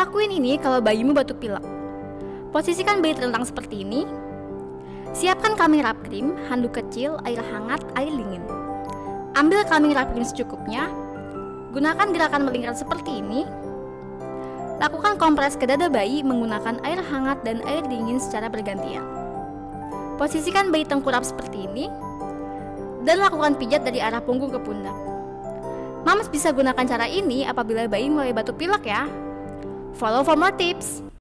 Lakuin ini kalau bayimu batuk pilek. Posisikan bayi terlentang seperti ini. Siapkan calming wrap krim, handuk kecil, air hangat, air dingin. Ambil calming wrap krim secukupnya. Gunakan gerakan melingkar seperti ini. Lakukan kompres ke dada bayi menggunakan air hangat dan air dingin secara bergantian. Posisikan bayi tengkurap seperti ini. Dan lakukan pijat dari arah punggung ke pundak. Mams bisa gunakan cara ini apabila bayi mulai batuk pilek ya. Follow for more tips.